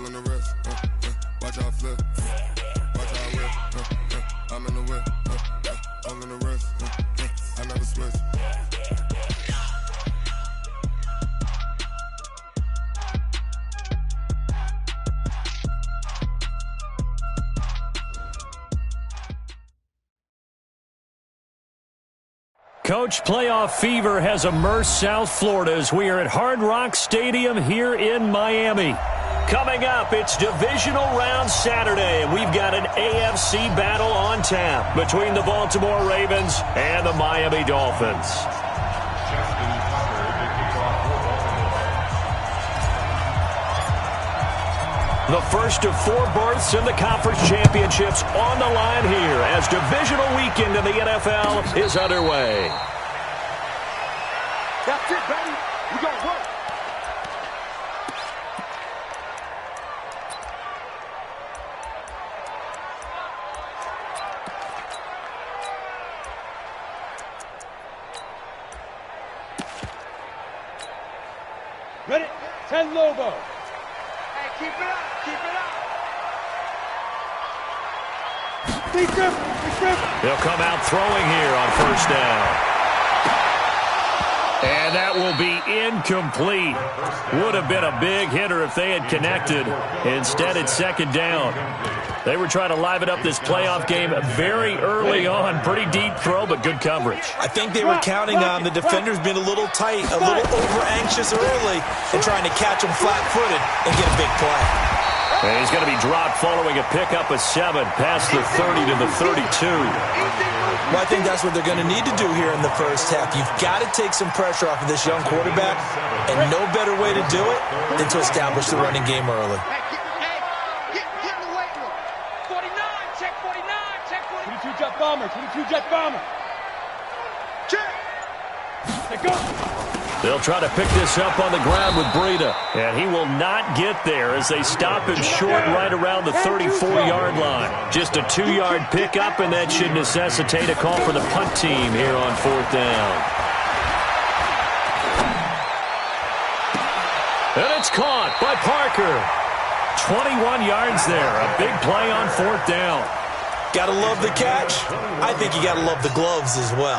in the wrist. Watch how I flip. Watch how I whip. I'm in the whip. All in the wrist. I never switch. Coach, playoff fever has immersed South Florida as we are at Hard Rock Stadium here in Miami. Coming up, it's divisional round Saturday, and we've got an AFC battle on tap between the Baltimore Ravens and the Miami Dolphins. The first of 4 berths in the conference championships on the line here as divisional weekend in the NFL is underway. That's it, baby. We gonna work. Ready? 10 Lobo. Hey, keep it up. Keep it up. They'll come out throwing here on first down. And that will be incomplete. Would have been a big hitter if they had connected. Instead, it's second down. They were trying to liven up this playoff game very early on. Pretty deep throw, but good coverage. I think they were counting on the defenders being a little tight, a little over-anxious early, and trying to catch them flat-footed and get a big play. And he's going to be dropped following a pickup of 7 past the 30 to the 32. Well, I think that's what they're going to need to do here in the first half. You've got to take some pressure off of this young quarterback, and no better way to do it than to establish the running game early. Get in the weight room. 49, check 49, check 42 jet bomber, 22 jet bomber. Check. Let go. They'll try to pick this up on the ground with Breida. And he will not get there as they stop him short right around the 34-yard line. Just a 2-yard pickup, and that should necessitate a call for the punt team here on fourth down. And it's caught by Parker. 21 yards there. A big play on fourth down. Gotta love the catch. I think you gotta love the gloves as well.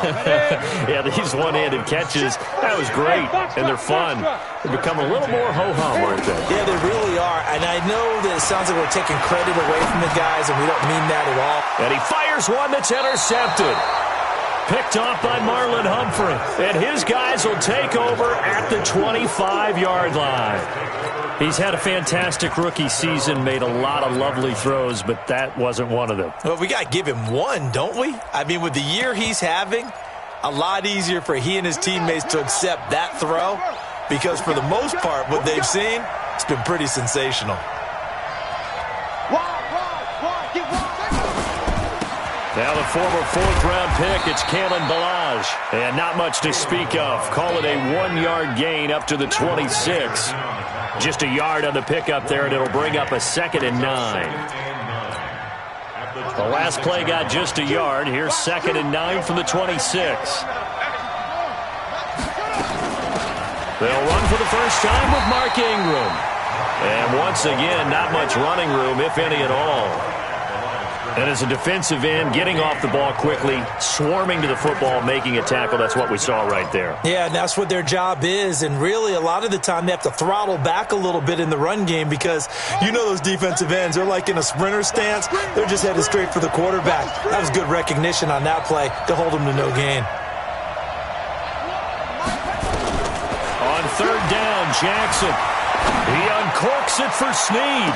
Yeah, these one-handed catches, that was great, and they're fun. They become a little more ho-hum, aren't they? Yeah, they really are, and I know that it sounds like we're taking credit away from the guys, and we don't mean that at all. And he fires one that's intercepted. Picked off by Marlon Humphrey, and his guys will take over at the 25-yard line. He's had a fantastic rookie season, made a lot of lovely throws, but that wasn't one of them. Well, we got to give him one, don't we? I mean, with the year he's having, a lot easier for he and his teammates to accept that throw because for the most part, what they've seen, it's been pretty sensational. Now the former 4th-round pick, it's Kalen Ballage. And not much to speak of. Call it a 1-yard gain up to the 26. Just a yard on the pickup there, and it'll bring up a 2nd and 9. The last play got just a yard. Here's 2nd and 9 from the 26. They'll run for the first time with Mark Ingram. And once again, not much running room, if any at all. And as a defensive end, getting off the ball quickly, swarming to the football, making a tackle, that's what we saw right there. Yeah, and that's what their job is. And really, a lot of the time, they have to throttle back a little bit in the run game because you know those defensive ends, they're like in a sprinter stance. They're just headed straight for the quarterback. That was good recognition on that play to hold them to no gain. On 3rd down, Jackson. He uncorks it for Snead.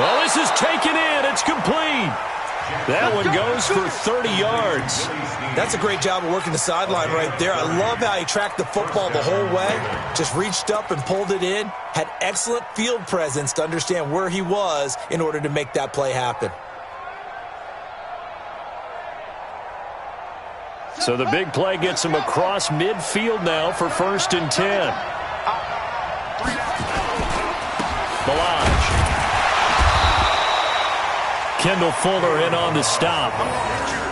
Well, this is taken in. It's complete. That one goes for 30 yards. That's a great job of working the sideline right there. I love how he tracked the football the whole way. Just reached up and pulled it in. Had excellent field presence to understand where he was in order to make that play happen. So the big play gets him across midfield now for 1st and 10. Ballage. Kendall Fuller in on the stop.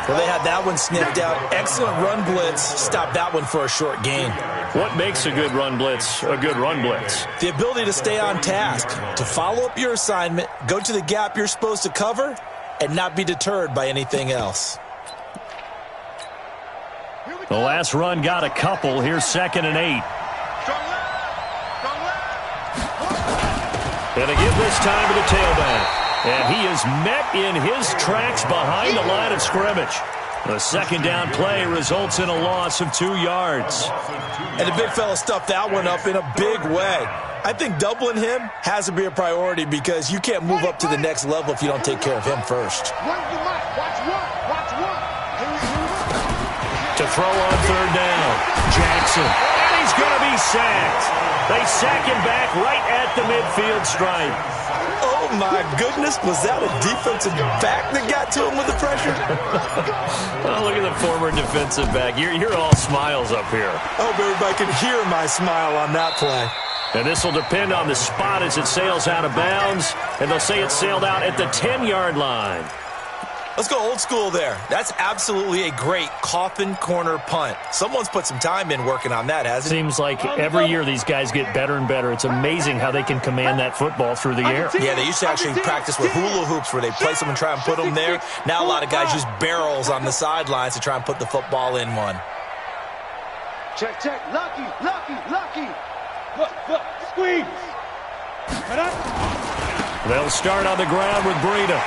Well, they had that one sniffed out. Excellent run blitz. Stop that one for a short gain. What makes a good run blitz a good run blitz? The ability to stay on task, to follow up your assignment, go to the gap you're supposed to cover, and not be deterred by anything else. The last run got a couple. Here's 2nd and 8. And they give this time to the tailback. And he is met in his tracks behind the line of scrimmage. The 2nd down play results in a loss of 2 yards. And the big fella stuffed that one up in a big way. I think doubling him has to be a priority because you can't move up to the next level if you don't take care of him first. To throw on 3rd down, Jackson. And he's going to be sacked. They sack him back right at the midfield stripe. Oh, my goodness. Was that a defensive back that got to him with the pressure? Oh, look at the former defensive back. You're all smiles up here. I hope everybody can hear my smile on that play. And this will depend on the spot as it sails out of bounds. And they'll say it sailed out at the 10-yard line. Let's go old school there. That's absolutely a great coffin corner punt. Someone's put some time in working on that, hasn't it? Seems like every year these guys get better and better. It's amazing how they can command that football through the air. Yeah, they used to actually practice with hula hoops where they place them and try and put them there. Now a lot of guys use barrels on the sidelines to try and put the football in one. Check, check. Lucky, lucky, lucky. Look, squeeze. They'll start on the ground with Breida.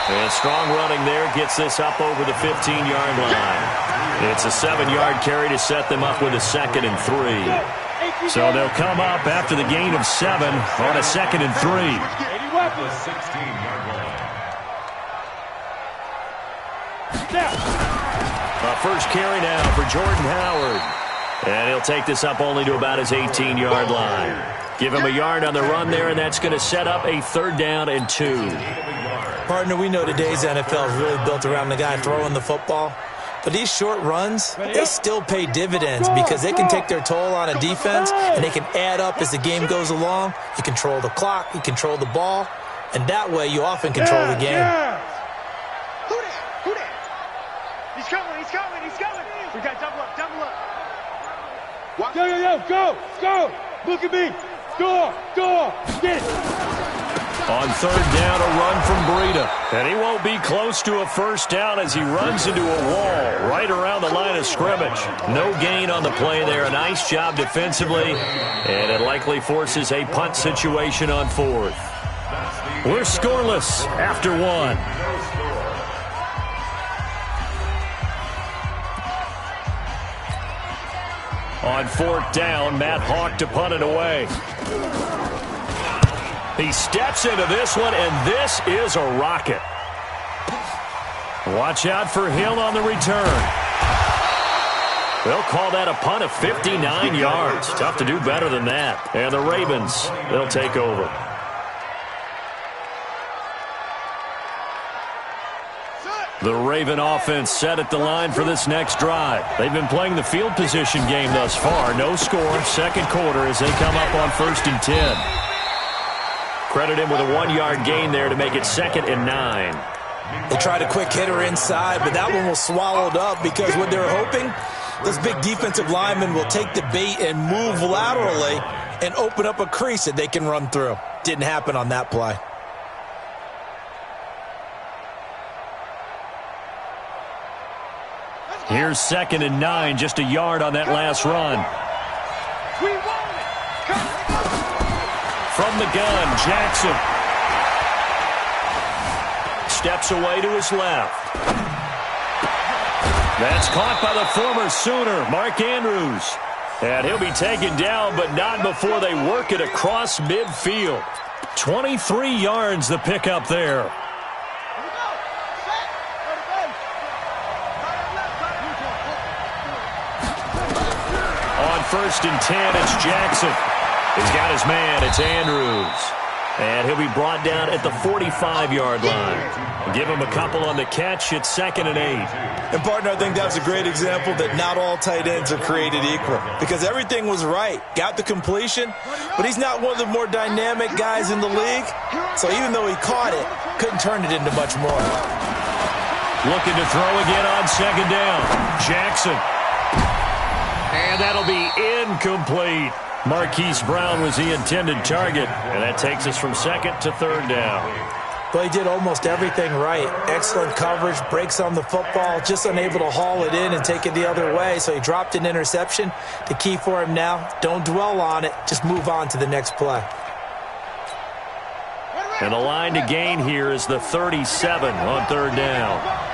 And strong running there gets this up over the 15-yard line. It's a 7-yard carry to set them up with a 2nd and 3. So they'll come up after the gain of 7 on a 2nd and 3. First carry now for Jordan Howard. And he'll take this up only to about his 18-yard line. Give him a yard on the run there, and that's going to set up a 3rd down and 2. Partner, we know today's NFL is really built around the guy throwing the football. But these short runs, they still pay dividends because they can take their toll on a defense, and they can add up as the game goes along. You control the clock, you control the ball, and that way you often control the game. Who that? He's coming. We got double up. Go. Look at me. Door, get it. On 3rd down, a run from Breida. And he won't be close to a 1st down as he runs into a wall right around the line of scrimmage. No gain on the play there. A nice job defensively. And it likely forces a punt situation on 4th. We're scoreless after 1. On 4th down, Matt Hawk to punt it away. He steps into this one, and this is a rocket. Watch out for Hill on the return. They'll call that a punt of 59 yards. Tough to do better than that. And the Ravens, they'll take over. The Raven offense set at the line for this next drive. They've been playing the field position game thus far. No score, 2nd quarter as they come up on 1st and 10. Credit him with a 1-yard gain there to make it 2nd and 9. They tried a quick hitter inside, but that one was swallowed up because what they're hoping, those big defensive linemen will take the bait and move laterally and open up a crease that they can run through. Didn't happen on that play. Here's 2nd and 9, just a yard on that last run. From the gun, Jackson. Steps away to his left. That's caught by the former Sooner, Mark Andrews. And he'll be taken down, but not before they work it across midfield. 23 yards the pickup there. On 1st and 10, it's Jackson. He's got his man. It's Andrews. And he'll be brought down at the 45-yard line. Give him a couple on the catch. It's 2nd and 8. And, partner, I think that was a great example that not all tight ends are created equal because everything was right. Got the completion, but he's not one of the more dynamic guys in the league. So even though he caught it, couldn't turn it into much more. Looking to throw again on 2nd down. Jackson. And that'll be incomplete. Marquise Brown was the intended target, and that takes us from 2nd to 3rd down. Well, he did almost everything right. Excellent coverage, breaks on the football, just unable to haul it in and take it the other way, so he dropped an interception. The key for him now, don't dwell on it, just move on to the next play. And the line to gain here is the 37 on 3rd down.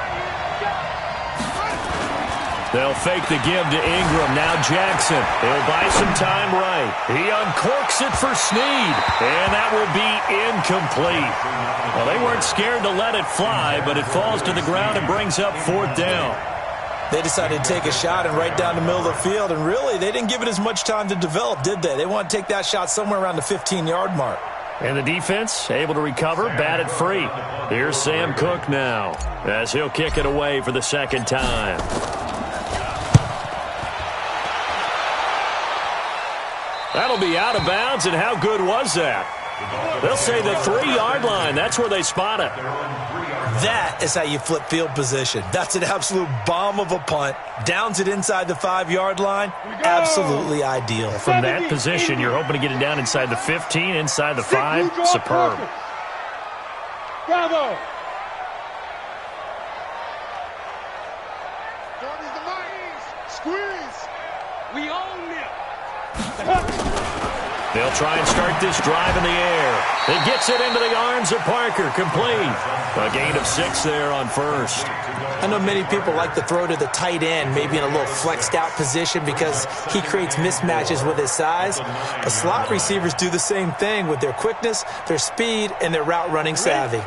They'll fake the give to Ingram. Now Jackson. He'll buy some time right. He uncorks it for Snead. And that will be incomplete. Well, they weren't scared to let it fly, but it falls to the ground and brings up 4th down. They decided to take a shot and right down the middle of the field, and really, they didn't give it as much time to develop, did they? They want to take that shot somewhere around the 15-yard mark. And the defense able to recover, batted free. Here's Sam Cook now as he'll kick it away for the 2nd time. That'll be out of bounds, and how good was that? They'll say the 3-yard line. That's where they spot it. That is how you flip field position. That's an absolute bomb of a punt. Downs it inside the 5-yard line. Absolutely ideal. From that position, you're hoping to get it down inside the 15, inside the 5. Superb. Bravo. Squeeze. We own it. They'll try and start this drive in the air. It gets it into the arms of Parker. Complete. A gain of 6 there on 1st. I know many people like to throw to the tight end, maybe in a little flexed out position because he creates mismatches with his size. But slot receivers do the same thing with their quickness, their speed, and their route running savvy.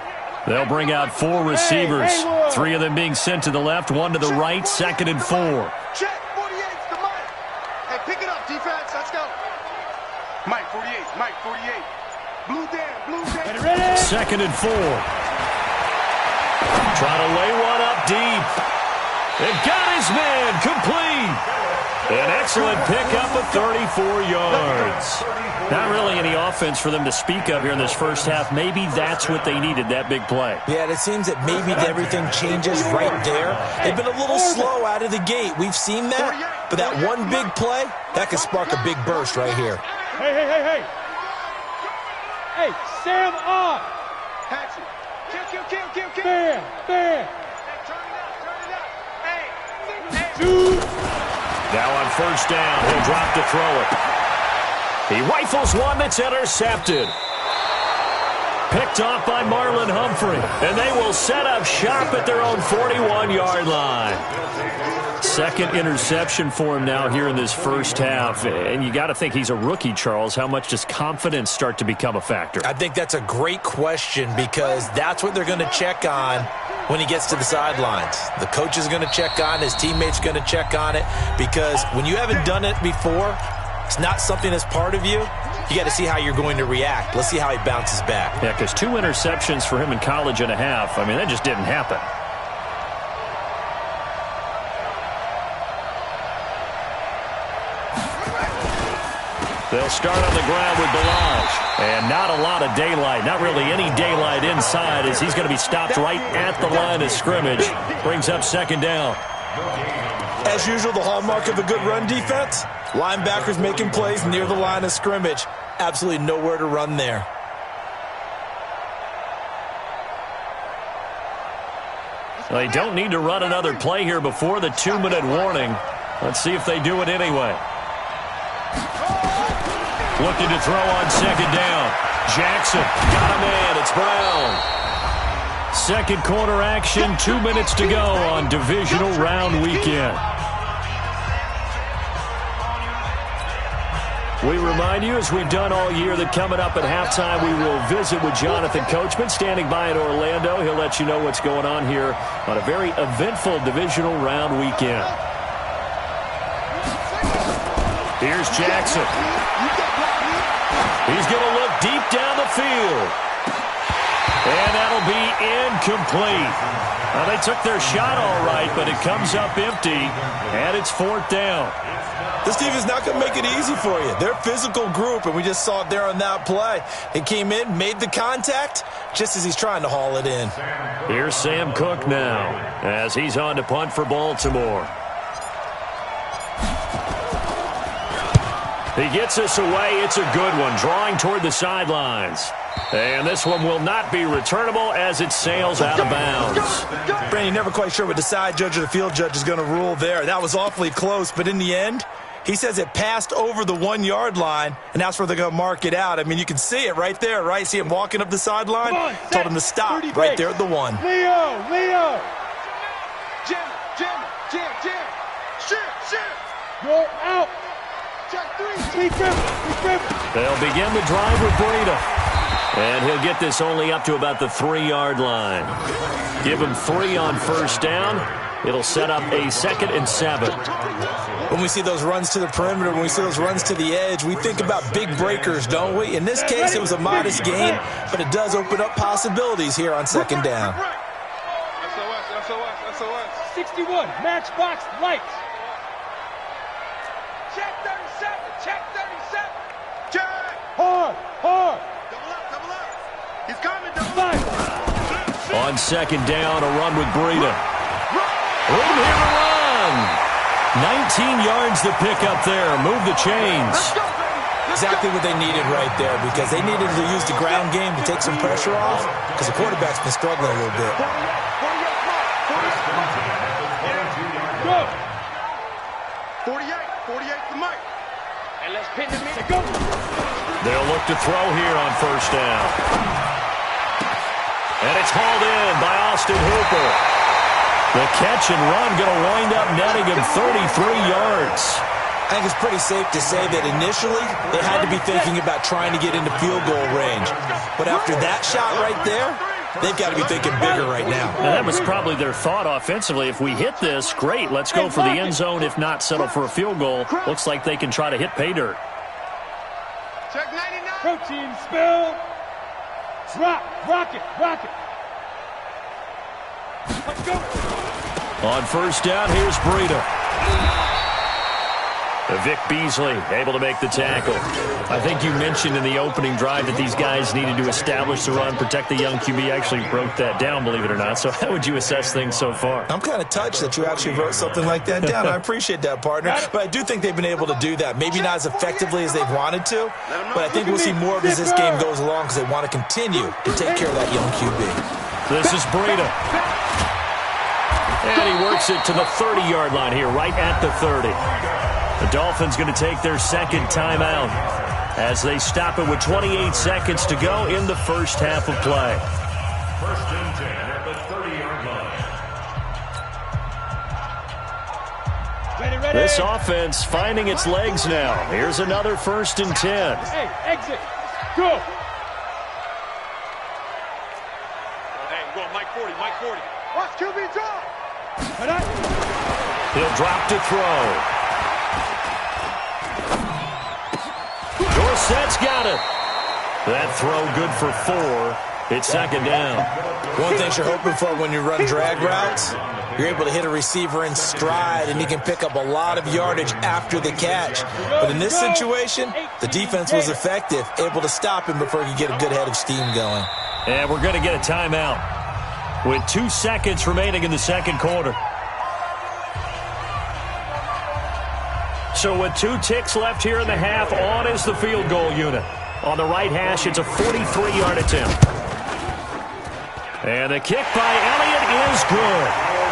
They'll bring out 4 receivers. 3 of them being sent to the left, 1 to the right, 2nd and 4. Check, 48's the Mike. Hey, pick it up, defense. Let's go. Mike, 48. Mike, 48. Blue down, blue down. Ready? 2nd and 4. Trying to lay one up deep. They've got his man. Complete. An excellent pickup of 34 yards. Not really any offense for them to speak of here in this first half. Maybe that's what they needed, that big play. Yeah, and it seems that maybe everything changes right there. They've been a little slow out of the gate. We've seen that. But that one big play, that could spark a big burst right here. Hey, hey, hey, hey. Hey, Sam off. Patch it. Kill. Bam. Turn it up. Hey. 2. Now on 1st down, he'll drop to throw it. He rifles one that's intercepted. Picked off by Marlon Humphrey. And they will set up shop at their own 41-yard line. 2nd interception for him now here in this first half. And you got to think he's a rookie, Charles. How much does confidence start to become a factor? I think that's a great question because that's what they're going to check on when he gets to the sidelines. The coach is going to check on it. His teammates are going to check on it because when you haven't done it before, it's not something that's part of you. You got to see how you're going to react. Let's see how he bounces back. Yeah, because 2 interceptions for him in college and a half. I mean, that just didn't happen. They'll start on the ground with Ballage. And not a lot of daylight. Not really any daylight inside as he's going to be stopped right at the line of scrimmage. Brings up 2nd down. As usual, the hallmark of a good run defense, linebackers making plays near the line of scrimmage. Absolutely nowhere to run there. Well, they don't need to run another play here before the 2-minute warning. Let's see if they do it anyway. Looking to throw on 2nd down. Jackson got a man. It's Brown. 2nd quarter action, 2 minutes to go on divisional round weekend. We remind you, as we've done all year, that coming up at halftime, we will visit with Jonathan Coachman, standing by in Orlando. He'll let you know what's going on here on a very eventful divisional round weekend. Here's Jackson. He's going to look deep down the field. And that'll be incomplete. Well, they took their shot all right, but it comes up empty, and it's 4th down. This team is not going to make it easy for you. They're a physical group, and we just saw it there on that play. He came in, made the contact, just as he's trying to haul it in. Here's Sam Cook now, as he's on to punt for Baltimore. He gets this away. It's a good one, drawing toward the sidelines. And this one will not be returnable as it sails out of bounds. Brandon, never quite sure what the side judge or the field judge is going to rule there. That was awfully close, but in the end, he says it passed over the 1-yard line, and that's where they're going to mark it out. I mean, you can see it right there, right? See him walking up the sideline? Told him to stop right there at the 1. Leo! Jim! Shit! Go out! Check 3! They'll begin the drive with Breida. And he'll get this only up to about the 3-yard line. Give him 3 on first down. It'll set up a 2nd and 7. When we see those runs to the perimeter, when we see those runs to the edge, we think about big breakers, don't we? In this case, it was a modest gain, but it does open up possibilities here on 2nd down. SOS. 61, matchbox lights. Check 37. Check. Hard. Double up. He's coming, double up. On 2nd down, a run with Breida. Room here to run. 19 yards to pick up there. Move the chains. Exactly what they needed right there, because they needed to use the ground game to take some pressure off, because the quarterback's been struggling a little bit. Go. 48 to Mike. And let's pin him in. Go. They'll look to throw here on first down. And it's hauled in by Austin Hooper. The catch and run going to wind up netting him 33 yards. I think it's pretty safe to say that initially they had to be thinking about trying to get into field goal range. But after that shot right there, they've got to be thinking bigger right now. And that was probably their thought offensively. If we hit this, great. Let's go for the end zone. If not, settle for a field goal. Looks like they can try to hit pay dirt. Check 99. Protein spill. Rock it. Let's go. On first down, here's Breida. Vic Beasley able to make the tackle. I think you mentioned in the opening drive that these guys needed to establish the run, protect the young QB. Actually wrote that down, believe it or not. So how would you assess things so far? I'm kind of touched that you actually wrote something like that down. I appreciate that, partner. But I do think they've been able to do that. Maybe not as effectively as they've wanted to, but I think we'll see more of as this game goes along, because they want to continue to take care of that young QB. This is Breida. And he works it to the 30-yard line here, right at the 30. The Dolphins going to take their 2nd timeout as they stop it with 28 seconds to go in the first half of play. 1st and 10 at the 30-yard line. Ready. This offense finding its legs now. Here's another 1st and 10. Hey, exit. Go. Hey, go Mike 40. Watch QB draw. He'll drop to throw. Dorsett's got it. That throw good for 4. It's 2nd down. One thing you're hoping for when you run drag routes, you're able to hit a receiver in stride, and he can pick up a lot of yardage after the catch. But in this situation, the defense was effective, able to stop him before he could get a good head of steam going. And we're going to get a timeout with 2 seconds remaining in the 2nd quarter. So with 2 ticks left here in the half, on is the field goal unit. On the right hash, it's a 43-yard attempt. And the kick by Elliott is good.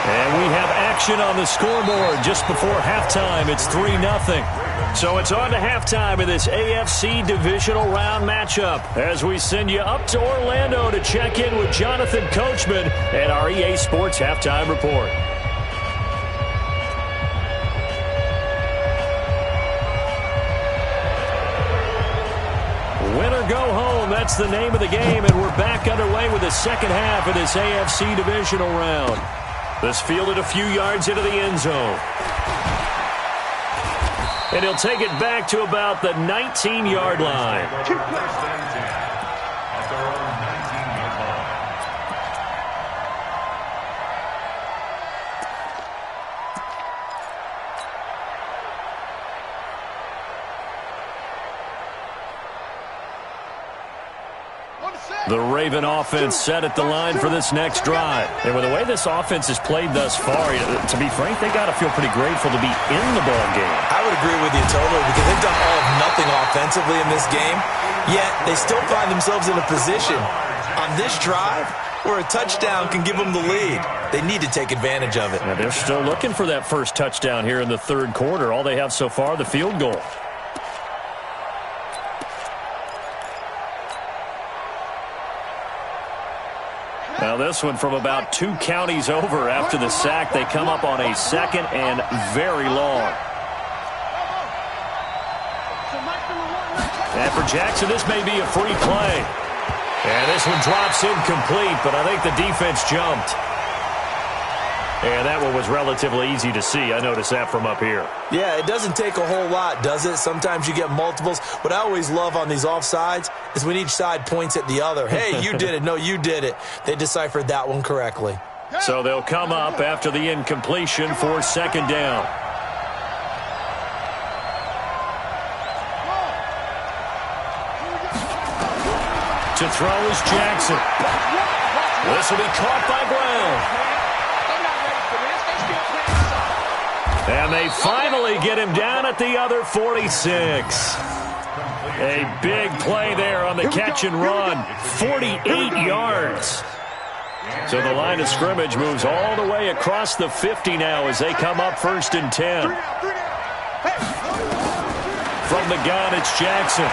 And we have action on the scoreboard just before halftime. It's 3-0. So it's on to halftime in this AFC divisional round matchup as we send you up to Orlando to check in with Jonathan Coachman and our EA Sports Halftime Report. Win or go home, that's the name of the game, and we're back underway with the 2nd half of this AFC divisional round. This fielded a few yards into the end zone. And he'll take it back to about the 19-yard line. The Raven offense set at the line for this next drive. And with the way this offense has played thus far, to be frank, they got to feel pretty grateful to be in the ball game. I would agree with you totally because they've done all of nothing offensively in this game, yet they still find themselves in a position on this drive where a touchdown can give them the lead. They need to take advantage of it. Now they're still looking for that first touchdown here in the third quarter. All they have so far, the field goal. Now this one from about 2 counties over after the sack. They come up on a second and very long. And for Jackson, this may be a free play. And this one drops incomplete, but I think the defense jumped. And that one was relatively easy to see. I noticed that from up here. Yeah, it doesn't take a whole lot, does it? Sometimes you get multiples. What I always love on these offsides is when each side points at the other. Hey, you did it. No, you did it. They deciphered that one correctly. So they'll come up after the incompletion for second down. To throw is Jackson. This will be caught by Brown. And they finally get him down at the other 46. A big play there on the catch and run. 48 yards. So the line of scrimmage moves all the way across the 50 now as they come up first and 10. From the gun, it's Jackson.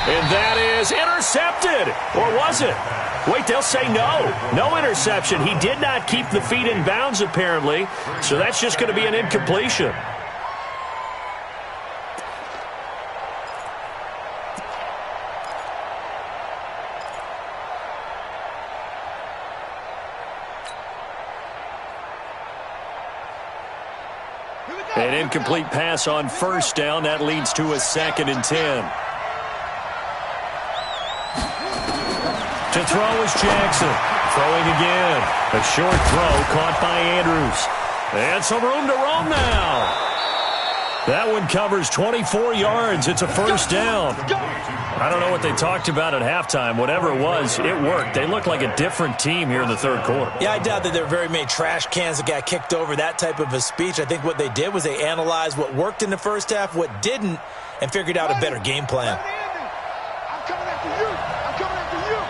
And that is intercepted. Or was it? Wait, they'll say no. No interception. He did not keep the feet in bounds, apparently. So that's just going to be an incompletion. An incomplete pass on first down. That leads to a second and 10. To throw is Jackson. Throwing again. A short throw caught by Andrews. And some room to roam now. That one covers 24 yards. It's a first down. I don't know what they talked about at halftime. Whatever it was, it worked. They look like a different team here in the third quarter. Yeah, I doubt that there are very many trash cans that got kicked over, that type of a speech. I think what they did was they analyzed what worked in the first half, what didn't, and figured out a better game plan. I'm coming after you. I'm coming after you.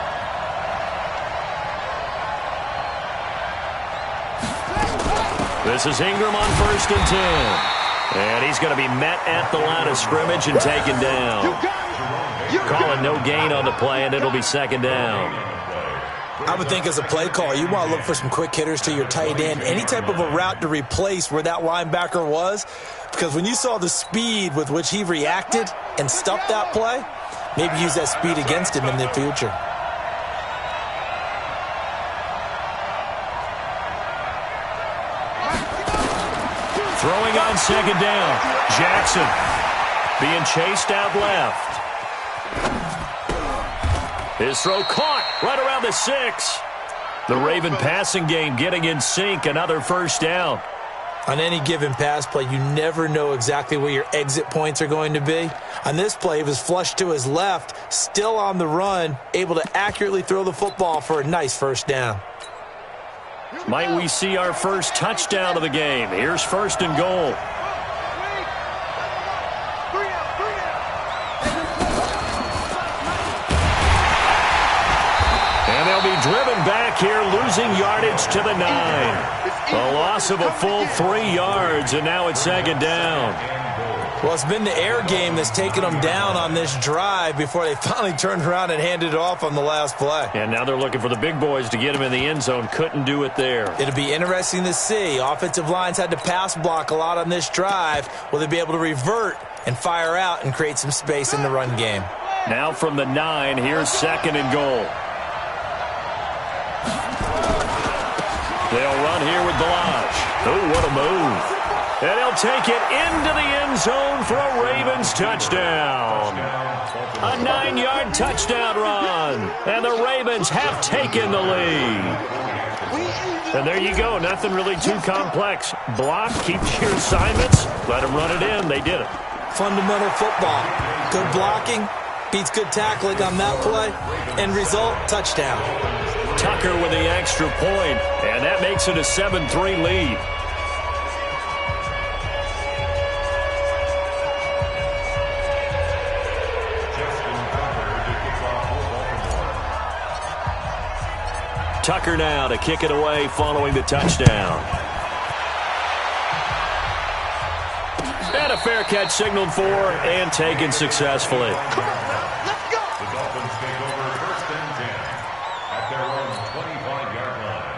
This is Ingram on first and 10. And he's going to be met at the line of scrimmage and taken down. Calling no gain on the play, and it'll be second down. I would think as a play caller, you want to look for some quick hitters to your tight end. Any type of a route to replace where that linebacker was. Because when you saw the speed with which he reacted and stuffed that play, maybe use that speed against him in the future. Throwing on second down. Jackson being chased out left. His throw caught right around the 6. The Raven passing game getting in sync. Another first down. On any given pass play, you never know exactly where your exit points are going to be. On this play, he was flushed to his left, still on the run, able to accurately throw the football for a nice first down. Might we see our first touchdown of the game? Here's first and goal. And they'll be driven back here, losing yardage to the 9. A loss of a full 3 yards, and now it's second down. Well, it's been the air game that's taken them down on this drive before they finally turned around and handed it off on the last play. And now they're looking for the big boys to get him in the end zone. Couldn't do it there. It'll be interesting to see. Offensive lines had to pass block a lot on this drive. Will they be able to revert and fire out and create some space in the run game? Now from the 9, here's second and goal. They'll run here with Balaj. Oh, what a move. And he'll take it into the end zone for a Ravens touchdown. A 9-yard touchdown run. And the Ravens have taken the lead. And there you go. Nothing really too complex. Block, keep your assignments, let them run it in. They did it. Fundamental football. Good blocking beats good tackling on that play. End result, touchdown. Tucker with the extra point, and that makes it a 7-3 lead. Tucker now to kick it away following the touchdown. And a fair catch signaled for and taken successfully. The Dolphins take over 1st and 10 at their own 25-yard line.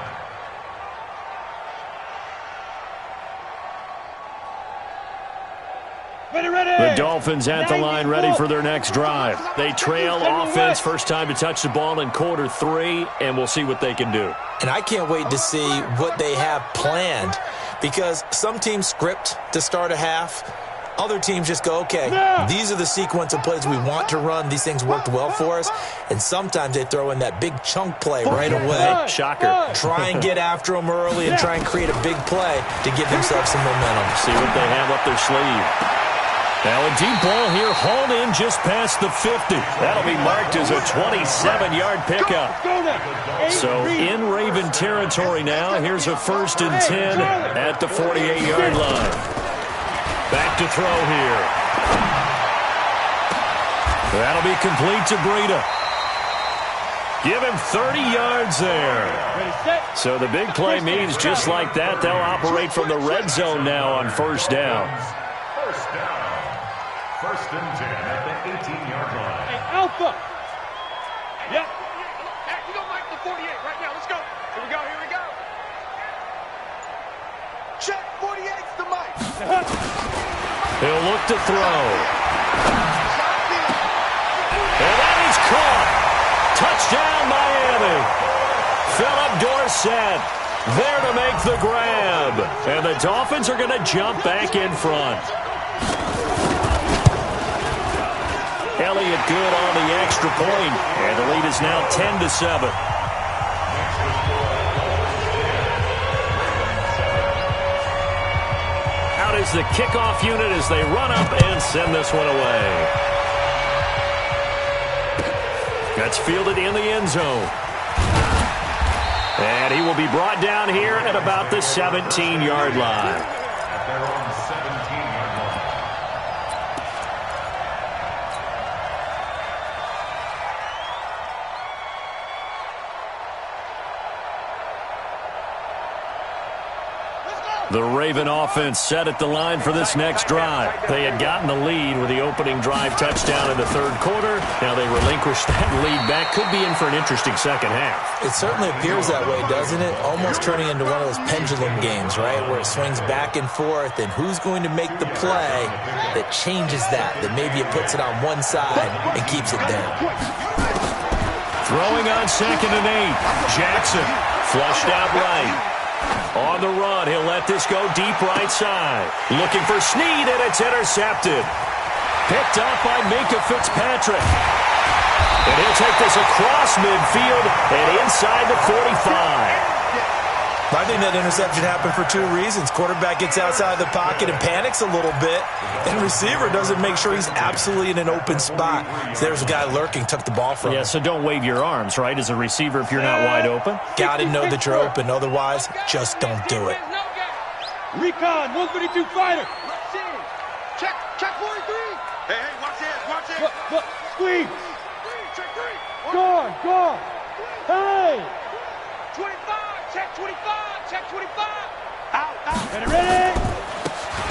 The Dolphins at the line ready for their next drive. They trail offense, first time to touch the ball in quarter 3, and we'll see what they can do. And I can't wait to see what they have planned, because some teams script to start a half. Other teams just go, okay, these are the sequence of plays we want to run. These things worked well for us. And sometimes they throw in that big chunk play right away. Shocker. Try and get after them early and try and create a big play to give themselves some momentum. See what they have up their sleeve. Now a deep ball here, hauled in just past the 50. That'll be marked as a 27-yard pickup. So in Raven territory now, here's a 1st and 10 at the 48-yard line. Back to throw here. That'll be complete to Breida. Give him 30 yards there. So the big play means just like that, they'll operate from the red zone now on 1st down. 1st down. 1st and 10 at the 18-yard line. Hey, Alpha. Yep. You don't like the 48 right now. Let's go. Here we go. Here we go. Check 48's the mic. He'll look to throw. And that is caught. Touchdown, Miami. Philip Dorsett there to make the grab. And the Dolphins are going to jump back in front. Elliott good on the extra point, and the lead is now 10-7. Out is the kickoff unit as they run up and send this one away. That's fielded in the end zone. And he will be brought down here at about the 17-yard line. At their own 17-yard line. The Raven offense set at the line for this next drive. They had gotten the lead with the opening drive touchdown in the 3rd quarter. Now they relinquished that lead back. Could be in for an interesting second half. It certainly appears that way, doesn't it? Almost turning into one of those pendulum games, right, where it swings back and forth, and who's going to make the play that changes that maybe it puts it on one side and keeps it there. Throwing on 2nd and 8. Jackson flushed out right. On the run, he'll let this go deep right side. Looking for Snead, and it's intercepted. Picked up by Minkah Fitzpatrick. And he'll take this across midfield and inside the 45. I think that interception happened for 2 reasons. Quarterback gets outside the pocket and panics a little bit, and receiver doesn't make sure he's absolutely in an open spot. So there's a guy lurking, took the ball from him. Yeah, so don't wave your arms, right, as a receiver if you're not wide open. Got to know that you're open. Otherwise, just don't do it. Recon, 152 fighter. Check 43. Hey, watch this, watch this. Look, squeeze. Check 3. Gone. Hey. 25, check 25, check 25. Out. Ready.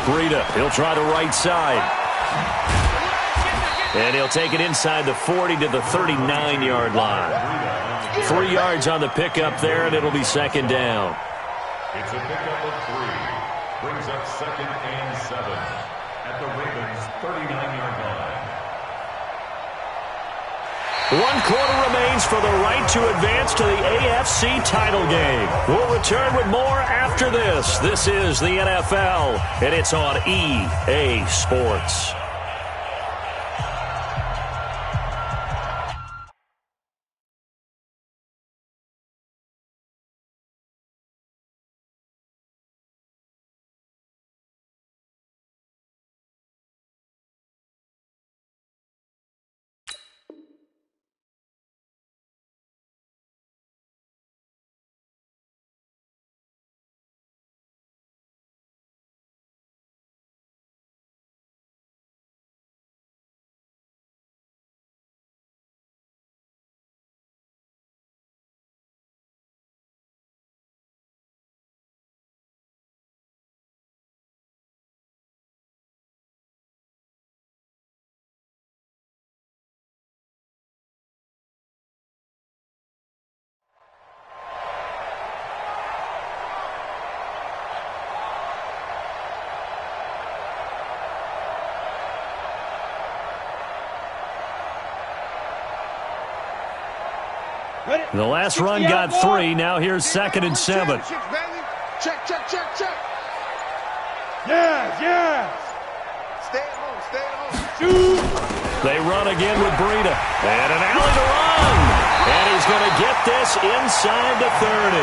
Breida, he'll try the right side. And he'll take it inside the 40 to the 39-yard line. 3 yards on the pickup there, and it'll be 2nd down. It's a pickup of 3. Brings up 2nd and 7 at the Ravens' 39-yard line. 1 quarter remains for the right to advance to the AFC title game. We'll return with more after this. This is the NFL, and it's on EA Sports. The last run got 3. Now here's 2nd and 7. Check, check, check, check. Yes, yes. Stay at home, stay at home. Shoot. They run again with Breida. And an alley to run. And he's going to get this inside the 30.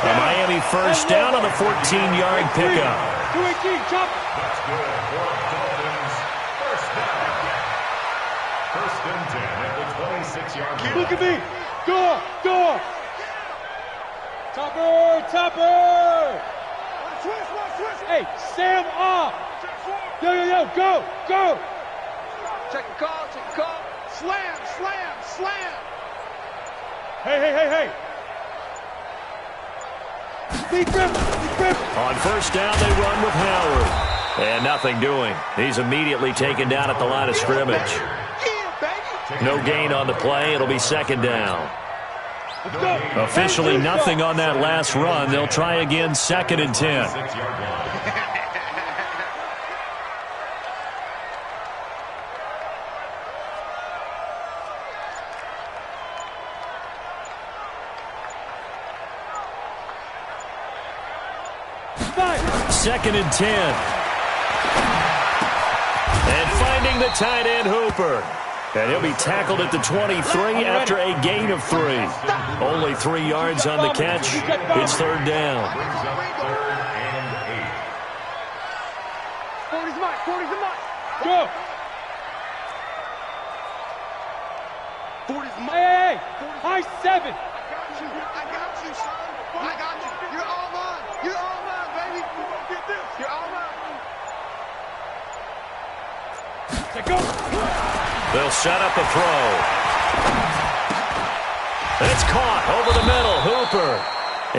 A Miami first down on the 14-yard pickup. 218, chop. That's good for Dolphins. First down. First and 10 at the 26-yard line. Look at me. Go, go. Topper, topper. Hey, Sam off. Yo, yo, yo, go, go. Check the call, check the call. Slam, slam, slam. Hey, hey, hey, hey. Big grip, big grip. On first down, they run with Howard. And nothing doing. He's immediately taken down at the line of scrimmage. No gain on the play. It'll be 2nd down. Let's go. Officially nothing on that last run. They'll try again 2nd and 10. 6-yard line. Second and 10. And finding the tight end, Hooper. And he'll be tackled at the 23 after a gain of 3. Only 3 yards on the catch. It's 3rd down. Brings up 3rd and 8. 40's mine, 40's mine. Go. 40's mine. Hey, hey, high 7. I got you, son. I got you. You're all mine. You're all mine, baby. Get this. You're all mine. Let's go. They'll set up a throw. It's caught over the middle. Hooper.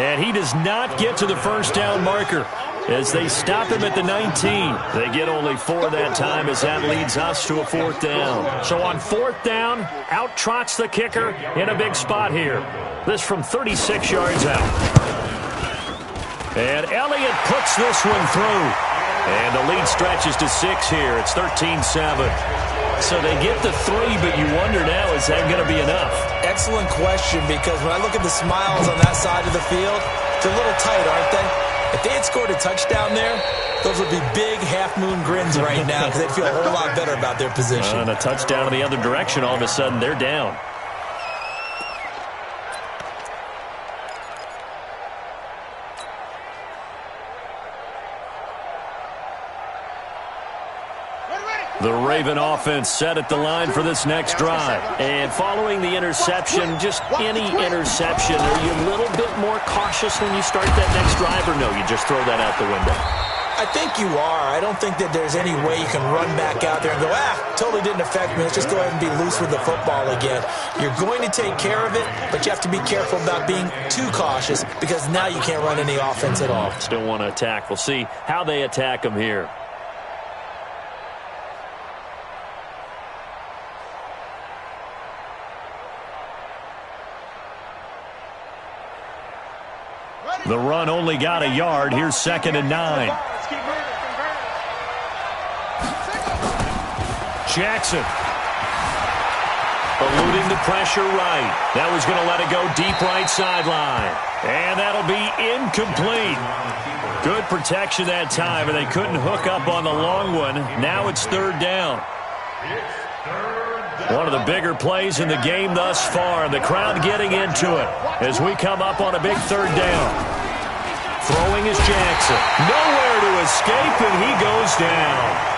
And he does not get to the first down marker as they stop him at the 19. They get only 4 that time as that leads us to a 4th down. So on 4th down, out trots the kicker in a big spot here. This from 36 yards out. And Elliott puts this one through. And the lead stretches to 6 here. It's 13-7. So they get the 3, but you wonder now, is that going to be enough? Excellent question, because when I look at the smiles on that side of the field, they're a little tight, aren't they? If they had scored a touchdown there, those would be big half-moon grins right now because they'd feel a whole lot better about their position. And a touchdown in the other direction, all of a sudden they're down. The Raven offense set at the line for this next drive. And following the interception, just any interception, are you a little bit more cautious when you start that next drive, or no, you just throw that out the window? I think you are. I don't think that there's any way you can run back out there and go, totally didn't affect me. Let's just go ahead and be loose with the football again. You're going to take care of it, but you have to be careful about being too cautious because now you can't run any offense at all. Still want to attack. We'll see how they attack them here. The run only got a yard. Here's 2nd and 9. Jackson. Eluding the pressure right. That was going to let it go deep right sideline. And that'll be incomplete. Good protection that time, and they couldn't hook up on the long one. Now it's third down. One of the bigger plays in the game thus far. The crowd getting into it as we come up on a big third down. Throwing is Jackson. Nowhere to escape, and he goes down.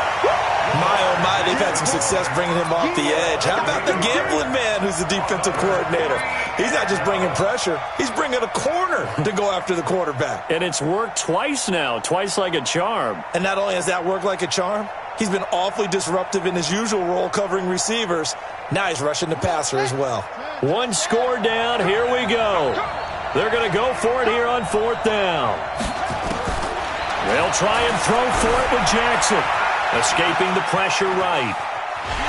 My, oh my, they've had some success bringing him off the edge. How about the gambling man who's the defensive coordinator? He's not just bringing pressure. He's bringing a corner to go after the quarterback. And it's worked twice now, twice like a charm. And not only has that worked like a charm, he's been awfully disruptive in his usual role covering receivers. Now he's rushing the passer as well. One score down. Here we go. They're going to go for it here on fourth down. They'll try and throw for it with Jackson. Escaping the pressure right.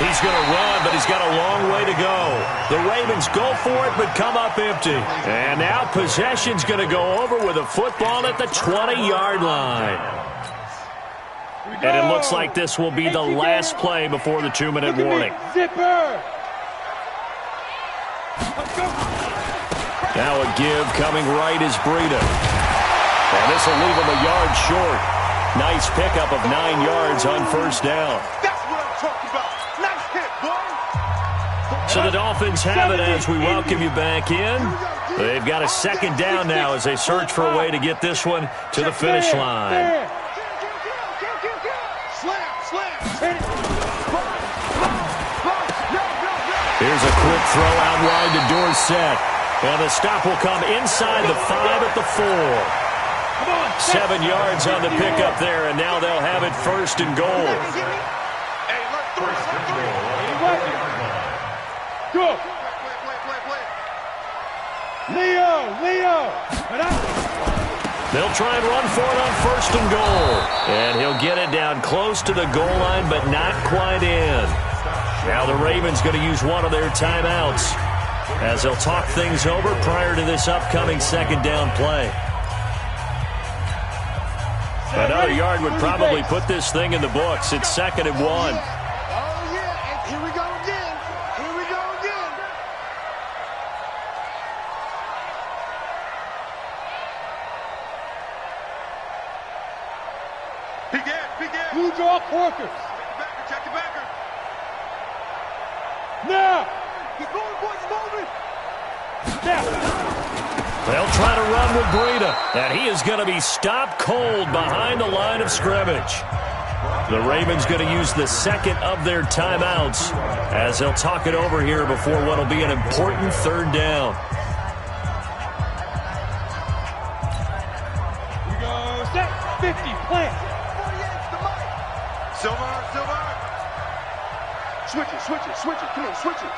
He's going to run, but he's got a long way to go. The Ravens go for it, but come up empty. And now possession's going to go over with a football at the 20-yard line. And it looks like this will be the last play before the 2-minute warning. Zipper! Now a give coming right is Breida. And this will leave him a yard short. Nice pickup of 9 yards on first down. That's what I'm talking about. Nice hit, boy. So the Dolphins have it as we welcome you back in. They've got a second down now as they search for a way to get this one to the finish line. Here's a quick throw out wide to Dorsett. And the stop will come inside the 5 at the 4. 7 yards on the pickup there, and now they'll have it first and goal. Go! Leo! They'll try and run for it on first and goal. And he'll get it down close to the goal line, but not quite in. Now the Ravens going to use one of their timeouts as they'll talk things over prior to this upcoming second down play. Another yard would probably put this thing in the books. It's 2nd and 1. Oh, yeah. And here we go again. Here we go again. Begin. Blue draw Porkers. Check your backer. Now! Keep going, boys, moving. Now! They'll try to run with Breida, and he is going to be stopped cold behind the line of scrimmage. The Ravens going to use the second of their timeouts as they'll talk it over here before what will be an important third down. We go set 50, plant. 48's the mic. Silver. Switch it. Come on, switch it.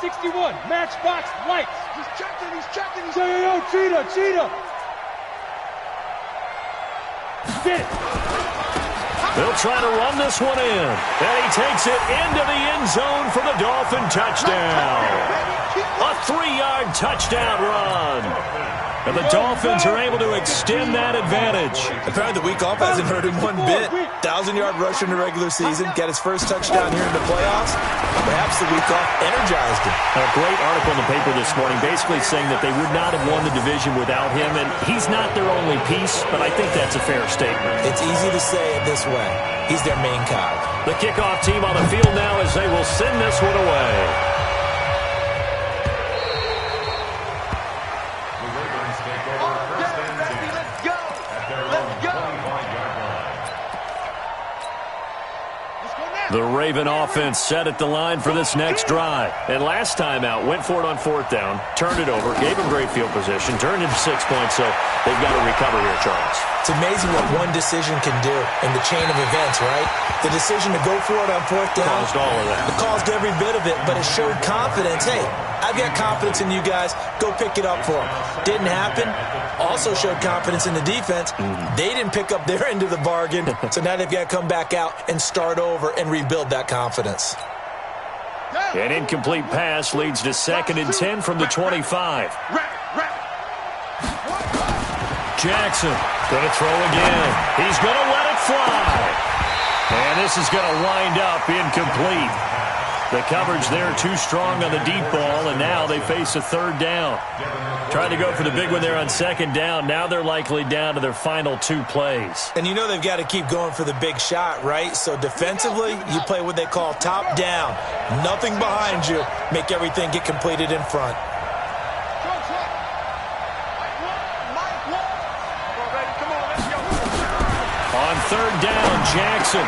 61, matchbox lights. He's checking. Yo, cheetah. Get it. They'll try to run this one in, and he takes it into the end zone for the Dolphin touchdown. A 3-yard touchdown run. And the Dolphins are able to extend that advantage. Apparently the week off hasn't hurt him one bit. 1,000-yard rusher in the regular season. Got his first touchdown here in the playoffs. Perhaps the week off energized him. A great article in the paper this morning basically saying that they would not have won the division without him. And he's not their only piece, but I think that's a fair statement. It's easy to say it this way. He's their main cog. The kickoff team on the field now as they will send this one away. The Raven offense set at the line for this next drive. And last time out, went for it on fourth down, turned it over, gave him great field position, turned into 6 points, so they've got to recover here, Charles. It's amazing what one decision can do in the chain of events, right? The decision to go for it on fourth down. Caused all of that. It caused every bit of it, but it showed confidence. Hey, I've got confidence in you guys. Go pick it up for them. Didn't happen. Also showed confidence in the defense. They didn't pick up their end of the bargain, so now they've got to come back out and start over and rebuild that confidence. An incomplete pass leads to 2nd and 10 from the 25. Jackson going to throw again. He's going to let it fly. And this is going to wind up incomplete. The coverage there too strong on the deep ball, and now they face a third down. Tried to go for the big one there on second down. Now they're likely down to their final 2 plays. And you know they've got to keep going for the big shot, right? So defensively, you play what they call top down. Nothing behind you. Make everything get completed in front. On third down, Jackson.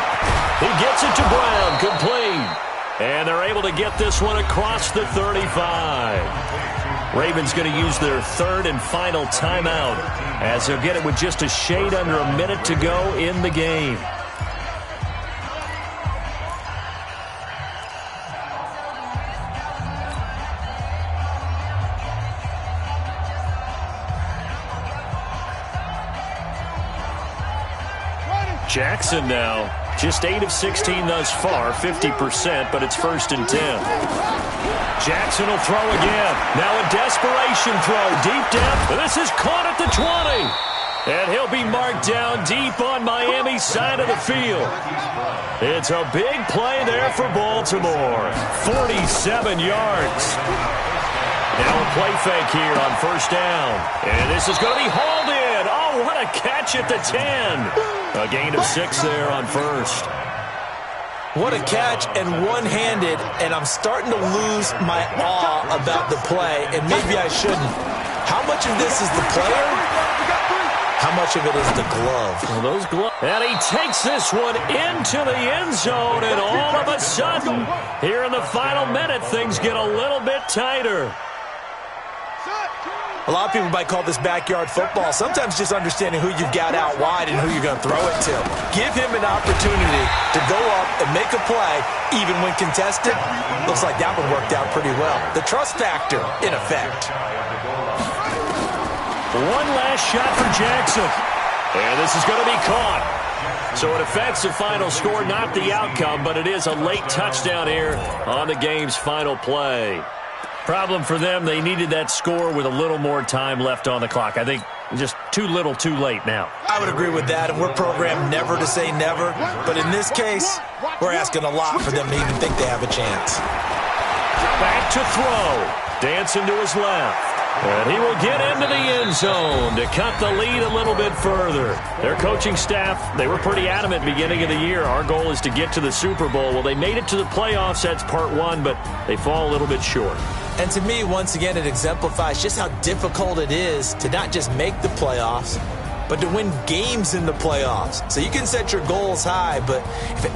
He gets it to Brown. Complete. And they're able to get this one across the 35. Ravens going to use their third and final timeout as they'll get it with just a shade under a minute to go in the game. Jackson now, just 8 of 16 thus far, 50%, but it's 1st and 10. Jackson will throw again. Now a desperation throw, deep depth. This is caught at the 20. And he'll be marked down deep on Miami's side of the field. It's a big play there for Baltimore. 47 yards. Now a play fake here on 1st down. And this is going to be hauled in. Oh, what a catch at the 10. A gain of 6 there on 1st. What a catch, and one-handed, and I'm starting to lose my awe about the play, and maybe I shouldn't. How much of this is the player? How much of it is the glove? Well, those gloves. And he takes this one into the end zone, and all of a sudden, here in the final minute, things get a little bit tighter. A lot of people might call this backyard football. Sometimes just understanding who you've got out wide and who you're going to throw it to. Give him an opportunity to go up and make a play, even when contested. Looks like that one worked out pretty well. The trust factor, in effect. One last shot for Jackson. And this is going to be caught. So it affects the final score, not the outcome, but it is a late touchdown here on the game's final play. Problem for them, they needed that score with a little more time left on the clock. I think just too little too late now. I would agree with that, and we're programmed never to say never. But in this case, we're asking a lot for them to even think they have a chance. Back to throw. Dancing to his left. And he will get into the end zone to cut the lead a little bit further. Their coaching staff, they were pretty adamant beginning of the year. Our goal is to get to the Super Bowl. Well, they made it to the playoffs. That's part 1, but they fall a little bit short. And to me, once again, it exemplifies just how difficult it is to not just make the playoffs, but to win games in the playoffs. So you can set your goals high, but if it